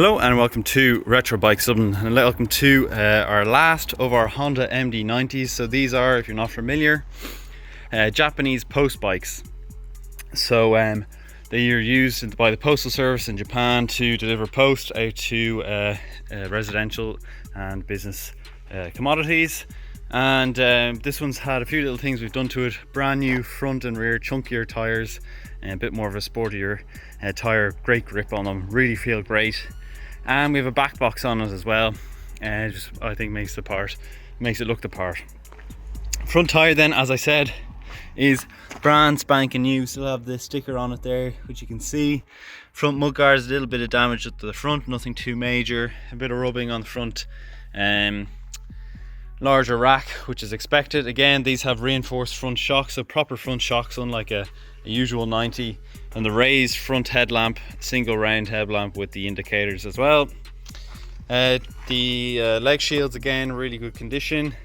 Hello and welcome to Retro Bikes Dublin, and welcome to our last of our Honda MD90s. So these are, if you're not familiar, Japanese post bikes. So they are used by the postal service in Japan to deliver post out to residential and business commodities. And this one's had a few little things we've done to it. Brand new front and rear chunkier tires and a bit more of a sportier tire. Great grip on them, really feel great. And we have a back box on it as well. Just I think makes it look the part. Front tire then, as I said, is brand spanking new. Still have the sticker on it there, which you can see. Front mudguards, a little bit of damage to the front, nothing too major. A bit of rubbing on the front. Larger rack, which is expected. Again, these have reinforced front shocks, so proper front shocks, unlike a usual 90. And the raised front headlamp, single round headlamp with the indicators as well. The leg shields, again, really good condition.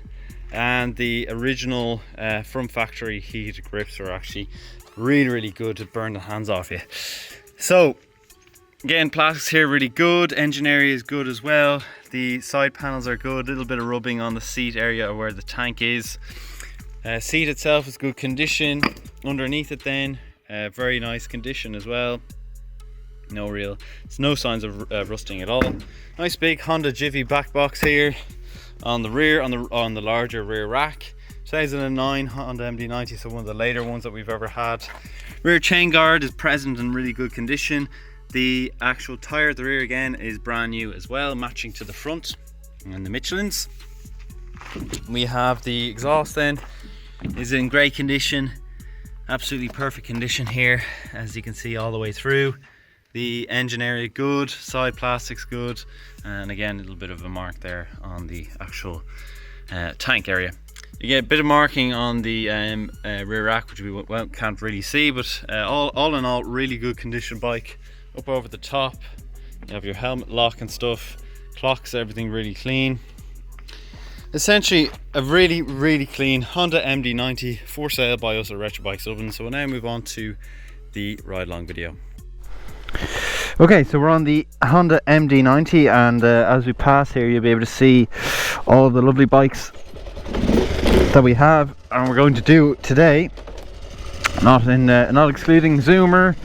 And the original from factory heated grips are actually really good to burn the hands off you. So again, plastics here really good. Engine area is good as well. The side panels are good. A little bit of rubbing on the seat area where the tank is. Seat itself is good condition. Underneath it then, very nice condition as well. No signs of rusting at all. Nice big Honda Jiffy back box here on the rear, on the larger rear rack. 2009 Honda MD90, so one of the later ones that we've ever had. Rear chain guard is present in really good condition. The actual tire at the rear again is brand new as well, matching to the front and the Michelins. We have the exhaust then, is in great condition, absolutely perfect condition here, as you can see all the way through. The engine area good, side plastics good, and again a little bit of a mark there on the actual tank area. You get a bit of marking on the rear rack, which we can't really see, but all in all, really good condition bike. Up over the top, you have your helmet lock and stuff, clocks, everything really clean. Essentially a really clean Honda MD90 for sale by us at Retro Bikes Dublin. So we'll now move on to the ride along video. Okay, so we're on the Honda MD90, and as we pass here you'll be able to see all of the lovely bikes that we have and we're going to do today. Not excluding Zoomer,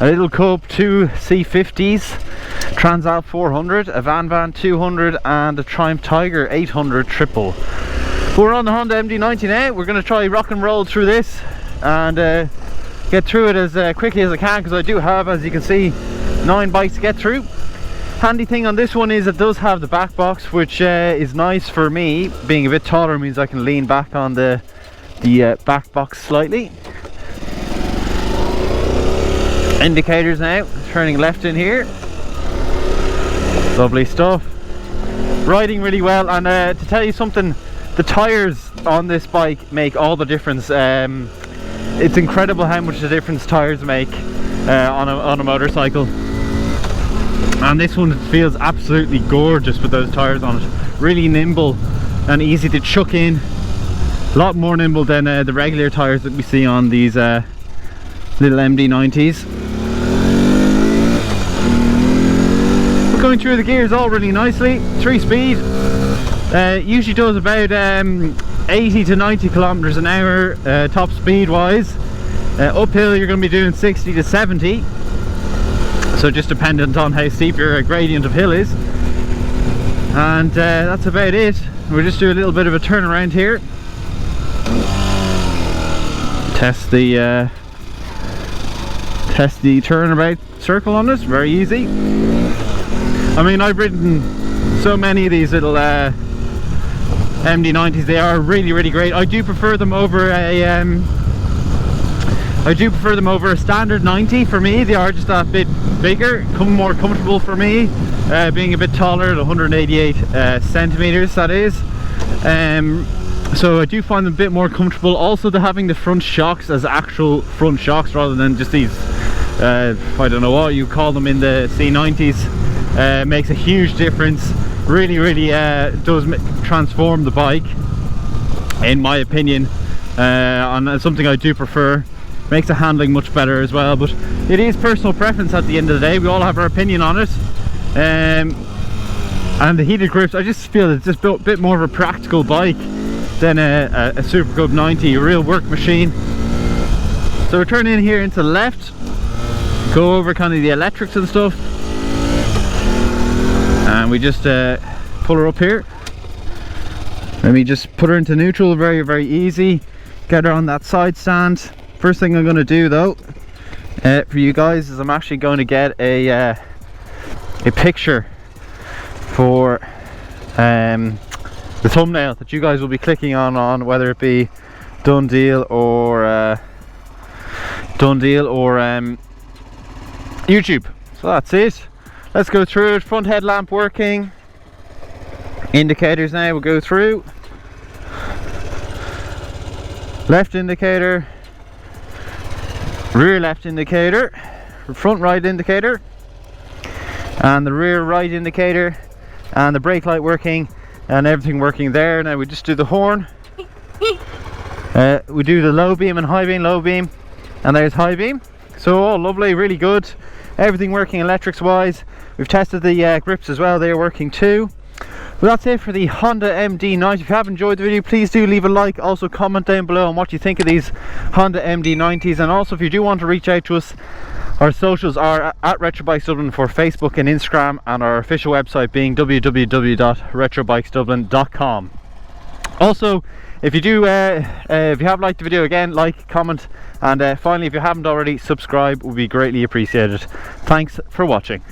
a little Cub, two C50s, Transalp 400, a Van 200 and a Triumph Tiger 800 triple. We're on the Honda MD90 now. We're going to try rock and roll through this and get through it as quickly as I can, because I do have, as you can see, 9 bikes to get through. Handy thing on this one is it does have the back box, which is nice for me. Being a bit taller means I can lean back on the back box slightly. Indicators now, turning left in here. Lovely stuff. Riding really well, and to tell you something, the tires on this bike make all the difference. It's incredible how much the difference tires make on a motorcycle. And this one feels absolutely gorgeous with those tires on it. Really nimble and easy to chuck in. A lot more nimble than the regular tires that we see on these little MD90s. We're going through the gears all really nicely. 3-speed. Usually does about 80 to 90 kilometers an hour top speed wise. Uphill you're going to be doing 60 to 70. So just dependent on how steep your gradient of hill is. And that's about it. We'll just do a little bit of a turnaround here. Test the turnabout circle on this, very easy. I mean, I've ridden so many of these little MD90s. They are really great. I do prefer them over a standard 90. For me, they are just that bit bigger, more comfortable for me, being a bit taller at 188 centimeters, that is. So I do find them a bit more comfortable. Also, they're having the front shocks as actual front shocks rather than just these I don't know what you call them in the C90s. Makes a huge difference. Really does transform the bike, in my opinion, and something I do prefer. Makes the handling much better as well, but it is personal preference at the end of the day. We all have our opinion on it. and the heated grips, I just feel it's just a bit more of a practical bike than a Super Cub 90, a real work machine. So we're turning in here into the left, go over kind of the electrics and stuff, and we just pull her up here. Let me just put her into neutral, very, very easy. Get her on that side stand. First thing I'm going to do though, for you guys, is I'm actually going to get a picture for the thumbnail that you guys will be clicking on whether it be done deal or YouTube. So that's it. Let's go through it. Front headlamp working. Indicators now, we'll go through. Left indicator, rear left indicator, front right indicator, and the rear right indicator, and the brake light working, and everything working there. Now we just do the horn. We do the low beam and high beam, low beam, and there's high beam. So all lovely, really good. Everything working electrics wise. We've tested the grips as well, they are working too. Well, that's it for the Honda MD90. If you have enjoyed the video, please do leave a like. Also comment down below on what you think of these Honda MD90s, and also if you do want to reach out to us, our socials are at Retrobikes Dublin for Facebook and Instagram, and our official website being www.retrobikesdublin.com. Also, if you do if you have liked the video, again, like, comment, and finally, if you haven't already, subscribe would be greatly appreciated. Thanks for watching.